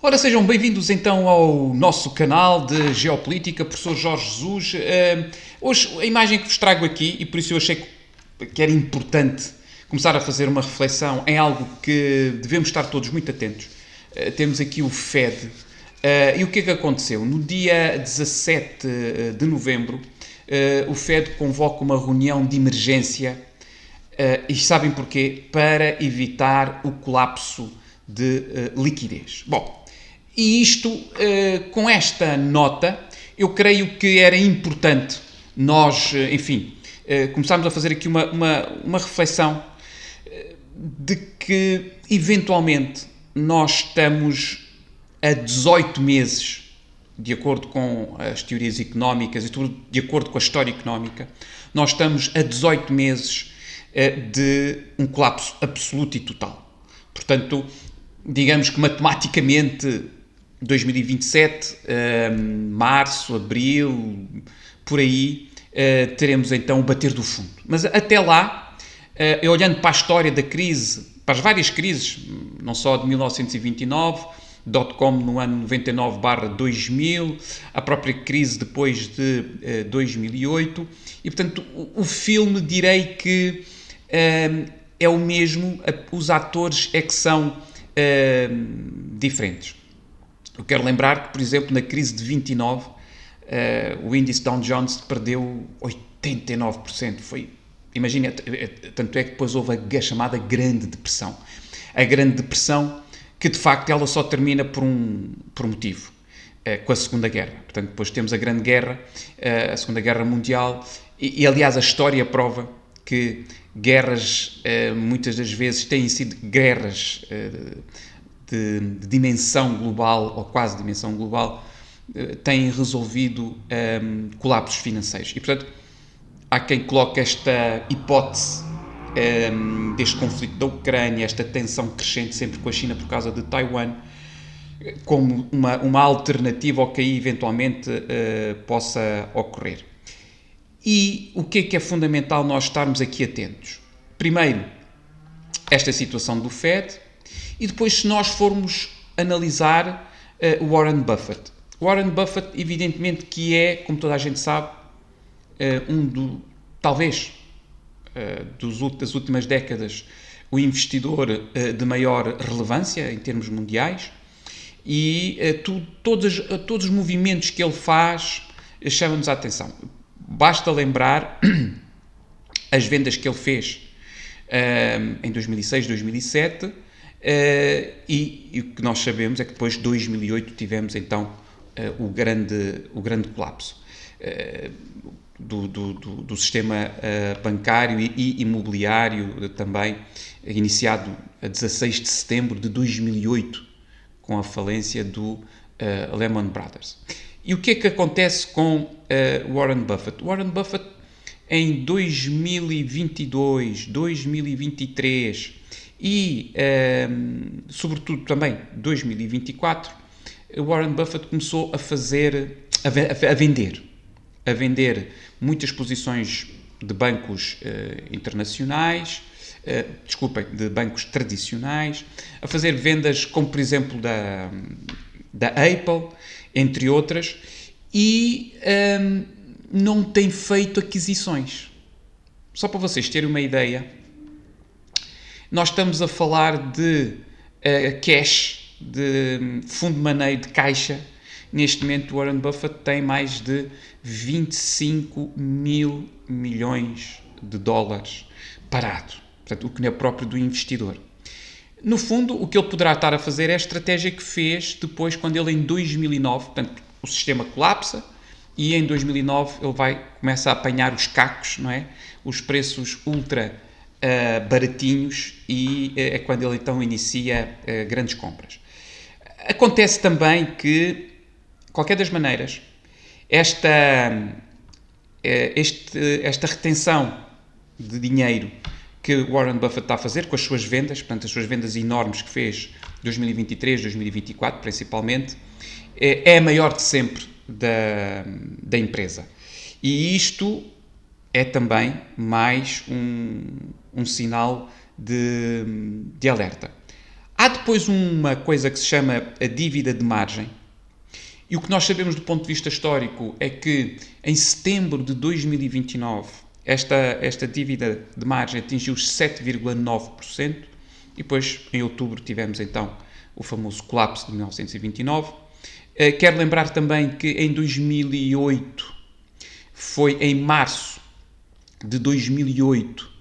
Ora, sejam bem-vindos então ao nosso canal de Geopolítica, professor Jorge Jesus. Hoje a imagem que vos trago aqui, e por isso eu achei que era importante começar a fazer uma reflexão em algo que devemos estar todos muito atentos. Temos aqui o FED. E o que é que aconteceu? No dia 17 de novembro, o FED convoca uma reunião de emergência, e sabem porquê? Para evitar o colapso de liquidez. Bom, e isto, com esta nota, eu creio que era importante nós, enfim, começarmos a fazer aqui uma reflexão de que, eventualmente, nós estamos a 18 meses, de acordo com as teorias económicas e tudo de acordo com a história económica, nós estamos a 18 meses de um colapso absoluto e total. Portanto, digamos que matematicamente 2027, março, abril, por aí, teremos então o bater do fundo. Mas até lá, olhando para a história da crise, para as várias crises, não só de 1929, dot-com no ano 99/2000, a própria crise depois de 2008, e portanto o filme direi que é o mesmo, os atores é que são diferentes. Eu quero lembrar que, por exemplo, na crise de 29, o índice Dow Jones perdeu 89%. Imagina, tanto é que depois houve a chamada Grande Depressão. A Grande Depressão, que de facto ela só termina por um motivo, com a Segunda Guerra. Portanto, depois temos a Grande Guerra, a Segunda Guerra Mundial, e aliás a história prova que guerras, muitas das vezes, têm sido guerras de dimensão global, ou quase dimensão global, têm resolvido colapsos financeiros. E, portanto, há quem coloque esta hipótese deste conflito da Ucrânia, esta tensão crescente sempre com a China por causa de Taiwan, como uma alternativa ao que aí eventualmente possa ocorrer. E o que é fundamental nós estarmos aqui atentos? Primeiro, esta situação do FED, e depois, se nós formos analisar Warren Buffett. Warren Buffett, evidentemente, que é, como toda a gente sabe, talvez, das últimas décadas, o investidor de maior relevância em termos mundiais, e todos os movimentos que ele faz chamam-nos a atenção. Basta lembrar as vendas que ele fez em 2006, 2007, e o que nós sabemos é que depois de 2008 tivemos então o grande colapso do sistema bancário e imobiliário também, iniciado a 16 de setembro de 2008 com a falência do Lehman Brothers. E o que é que acontece com Warren Buffett? Warren Buffett em 2022, 2023 e, sobretudo, também 2024, Warren Buffett começou a vender muitas posições de bancos internacionais, de bancos tradicionais, a fazer vendas como, por exemplo, da Apple, entre outras, e não tem feito aquisições. Só para vocês terem uma ideia, nós estamos a falar de cash, de fundo de maneio de caixa. Neste momento, Warren Buffett tem mais de 25 mil milhões de dólares parado. Portanto, o que não é próprio do investidor. No fundo, o que ele poderá estar a fazer é a estratégia que fez depois, quando ele em 2009, portanto, o sistema colapsa, e em 2009 ele começa a apanhar os cacos, não é? Os preços ultra baratinhos, e é quando ele então inicia grandes compras. Acontece também que, de qualquer das maneiras, esta retenção de dinheiro que Warren Buffett está a fazer com as suas vendas, portanto as suas vendas enormes que fez 2023, 2024 principalmente, é a maior de sempre da empresa. E isto é também mais um sinal de alerta. Há depois uma coisa que se chama a dívida de margem, e o que nós sabemos do ponto de vista histórico é que em setembro de 2029 esta dívida de margem atingiu os 7,9%, e depois em outubro tivemos então o famoso colapso de 1929. Quero lembrar também que em 2008, foi em março de 2008,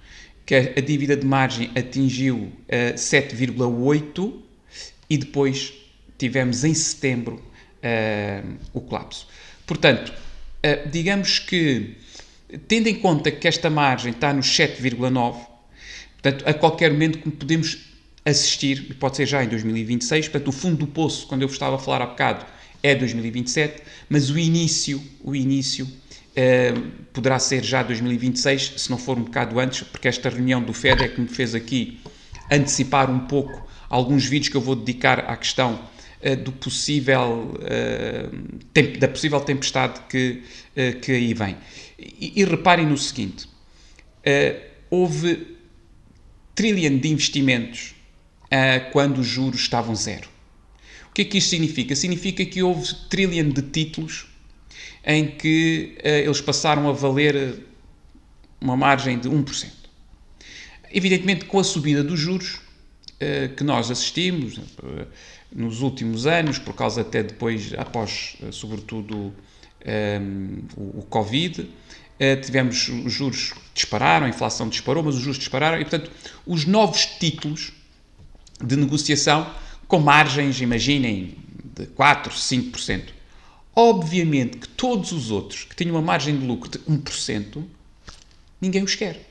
que a dívida de margem atingiu 7,8%, e depois tivemos em setembro o colapso. Portanto, digamos que, tendo em conta que esta margem está nos 7,9%, portanto, a qualquer momento podemos assistir, e pode ser já em 2026, portanto, o fundo do poço, quando eu vos estava a falar há bocado, é 2027, mas o início poderá ser já 2026, se não for um bocado antes, porque esta reunião do FED é que me fez aqui antecipar um pouco alguns vídeos que eu vou dedicar à questão da possível tempestade que aí vem. E reparem no seguinte, houve trilhão de investimentos quando os juros estavam zero. O que é que isto significa? Significa que houve trilhão de títulos em que eles passaram a valer uma margem de 1%. Evidentemente, com a subida dos juros que nós assistimos nos últimos anos, por causa até depois, após, sobretudo, o Covid, tivemos os juros dispararam, a inflação disparou, mas os juros dispararam e, portanto, os novos títulos de negociação com margens, imaginem, de 4%, 5%. Obviamente que todos os outros que tinham uma margem de lucro de 1%, ninguém os quer.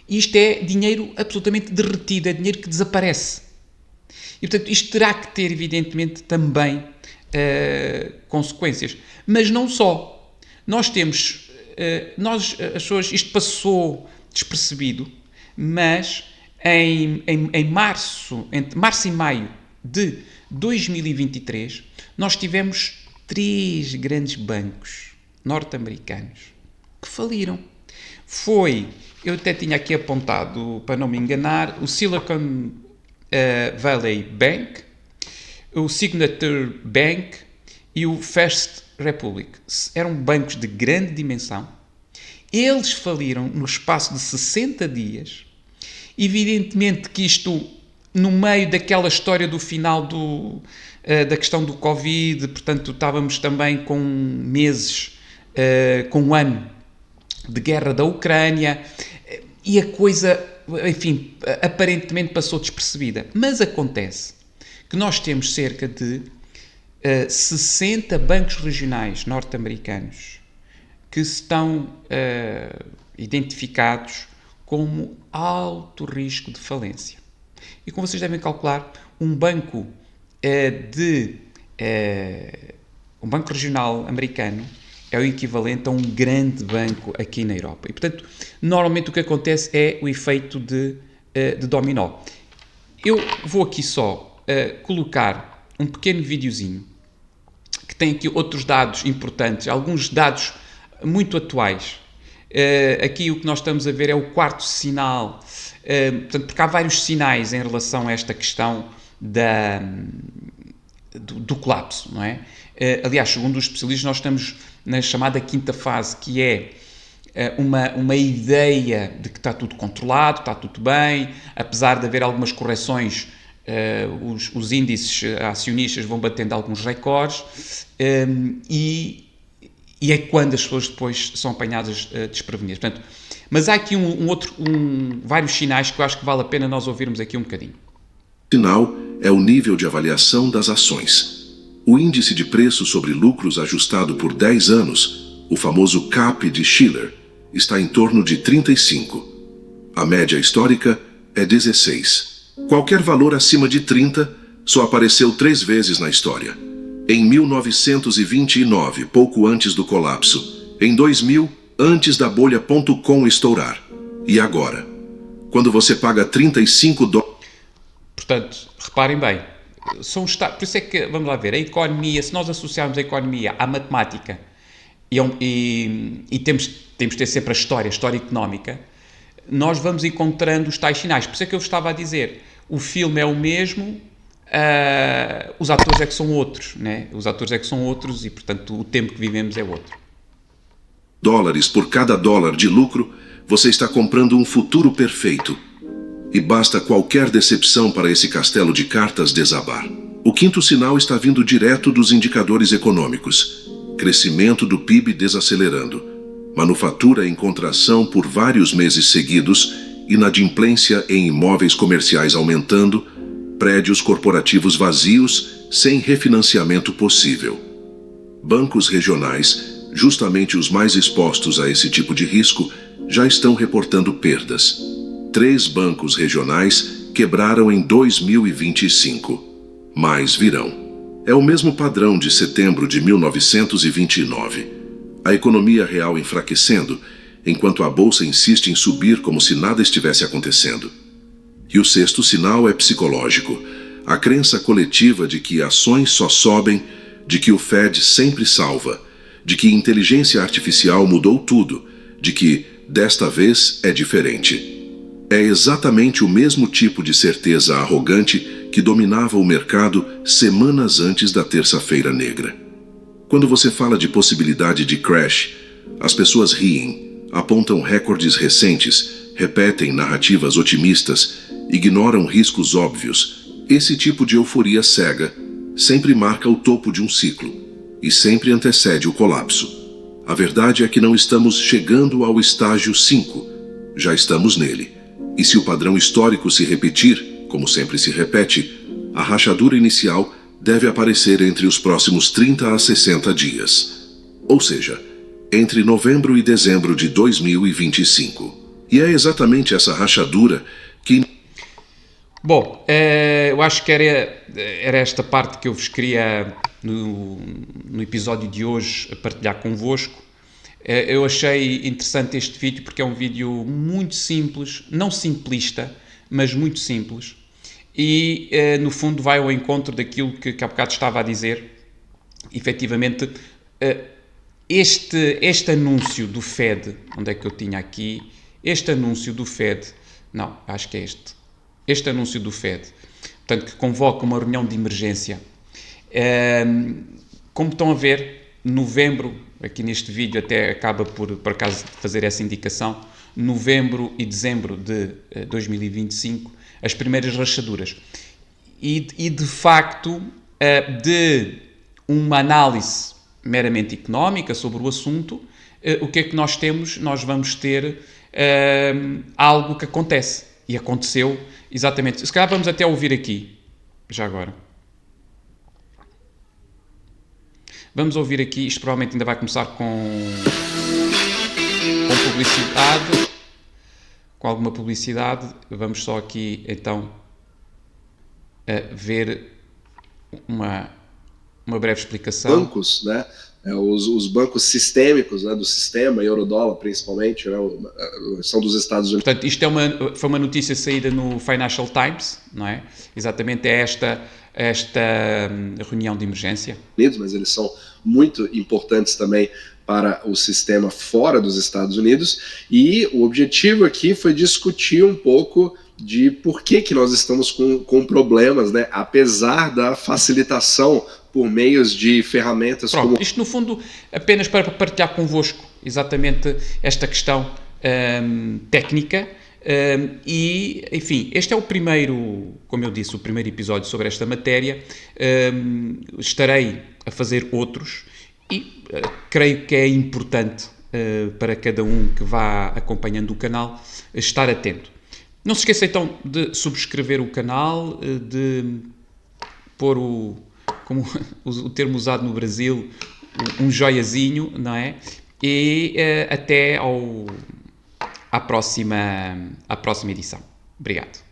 Isto é dinheiro absolutamente derretido, é dinheiro que desaparece. E, portanto, isto terá que ter, evidentemente, também consequências. Mas não só. Nós temos, as pessoas, isto passou despercebido, mas entre março e maio de 2023, nós tivemos 3 grandes bancos norte-americanos que faliram. Eu até tinha aqui apontado, para não me enganar, o Silicon Valley Bank, o Signature Bank e o First Republic. Eram bancos de grande dimensão. Eles faliram no espaço de 60 dias. Evidentemente que isto, no meio daquela história do final da questão do Covid, portanto, estávamos também com meses, com um ano de guerra da Ucrânia, e a coisa, enfim, aparentemente passou despercebida. Mas acontece que nós temos cerca de 60 bancos regionais norte-americanos que estão identificados como alto risco de falência. E como vocês devem calcular, um banco regional americano é o equivalente a um grande banco aqui na Europa. E, portanto, normalmente o que acontece é o efeito de dominó. Eu vou aqui só colocar um pequeno videozinho que tem aqui outros dados importantes, alguns dados muito atuais. Aqui o que nós estamos a ver é o quarto sinal, portanto, porque há vários sinais em relação a esta questão do colapso, não é? Aliás, segundo os especialistas, nós estamos na chamada quinta fase, que é uma ideia de que está tudo controlado, está tudo bem, apesar de haver algumas correções, os índices acionistas vão batendo alguns recordes, e é quando as pessoas depois são apanhadas desprevenidas. Portanto, mas há aqui vários sinais que eu acho que vale a pena nós ouvirmos aqui um bocadinho. O sinal é o nível de avaliação das ações. O índice de preço sobre lucros ajustado por 10 anos, o famoso CAP de Shiller, está em torno de 35. A média histórica é 16. Qualquer valor acima de 30 só apareceu 3 vezes na história. Em 1929, pouco antes do colapso. Em 2000, antes da bolha.com estourar. E agora? Quando você paga 35 dólares... Portanto, reparem bem, por isso é que, vamos lá ver, a economia, se nós associarmos a economia à matemática e temos de ter sempre a história económica, nós vamos encontrando os tais sinais. Por isso é que eu vos estava a dizer, o filme é o mesmo, os atores é que são outros, né? Os atores é que são outros e, portanto, o tempo que vivemos é outro. Dólares por cada dólar de lucro, você está comprando um futuro perfeito. E basta qualquer decepção para esse castelo de cartas desabar. O quinto sinal está vindo direto dos indicadores econômicos. Crescimento do PIB desacelerando. Manufatura em contração por vários meses seguidos, inadimplência em imóveis comerciais aumentando, prédios corporativos vazios, sem refinanciamento possível. Bancos regionais, justamente os mais expostos a esse tipo de risco, já estão reportando perdas. 3 bancos regionais quebraram em 2025. Mais virão. É o mesmo padrão de setembro de 1929. A economia real enfraquecendo, enquanto a bolsa insiste em subir como se nada estivesse acontecendo. E o sexto sinal é psicológico. A crença coletiva de que ações só sobem, de que o Fed sempre salva, de que inteligência artificial mudou tudo, de que, desta vez, é diferente. É exatamente o mesmo tipo de certeza arrogante que dominava o mercado semanas antes da terça-feira negra. Quando você fala de possibilidade de crash, as pessoas riem, apontam recordes recentes, repetem narrativas otimistas, ignoram riscos óbvios. Esse tipo de euforia cega sempre marca o topo de um ciclo e sempre antecede o colapso. A verdade é que não estamos chegando ao estágio 5, já estamos nele. E se o padrão histórico se repetir, como sempre se repete, a rachadura inicial deve aparecer entre os próximos 30 a 60 dias. Ou seja, entre novembro e dezembro de 2025. E é exatamente essa rachadura que... Bom, eu acho que era esta parte que eu vos queria, no episódio de hoje, partilhar convosco. Eu achei interessante este vídeo porque é um vídeo muito simples, não simplista, mas muito simples. E, no fundo, vai ao encontro daquilo que há bocado estava a dizer. Efetivamente, este anúncio do Fed, onde é que eu tinha aqui? Este anúncio do Fed, não, acho que é este. Este anúncio do Fed, portanto, que convoca uma reunião de emergência. Como estão a ver, novembro, aqui neste vídeo até acaba por acaso fazer essa indicação, novembro e dezembro de 2025, as primeiras rachaduras. E de facto, de uma análise meramente económica sobre o assunto, o que é que nós temos? Nós vamos ter algo que acontece. E aconteceu exatamente. Se calhar vamos até ouvir aqui, já agora. Vamos ouvir aqui, isto provavelmente ainda vai começar com publicidade, com alguma publicidade. Vamos só aqui, então, ver uma breve explicação. Bancos, né? Os bancos sistêmicos, né, do sistema, Eurodólar principalmente, né, são dos Estados Unidos. Portanto, isto foi uma notícia saída no Financial Times, não é? Exatamente é esta reunião de emergência. Mas eles são muito importantes também para o sistema fora dos Estados Unidos, e o objetivo aqui foi discutir um pouco de por que nós estamos com problemas, né, apesar da facilitação por meios de ferramentas. Pronto, como... Isto no fundo apenas para partilhar convosco exatamente esta questão técnica e, enfim, este é o primeiro, como eu disse, o primeiro episódio sobre esta matéria. Estarei a fazer outros e creio que é importante para cada um que vá acompanhando o canal estar atento. Não se esqueça então de subscrever o canal, de pôr como o termo usado no Brasil, um joiazinho, não é? E até à próxima edição. Obrigado.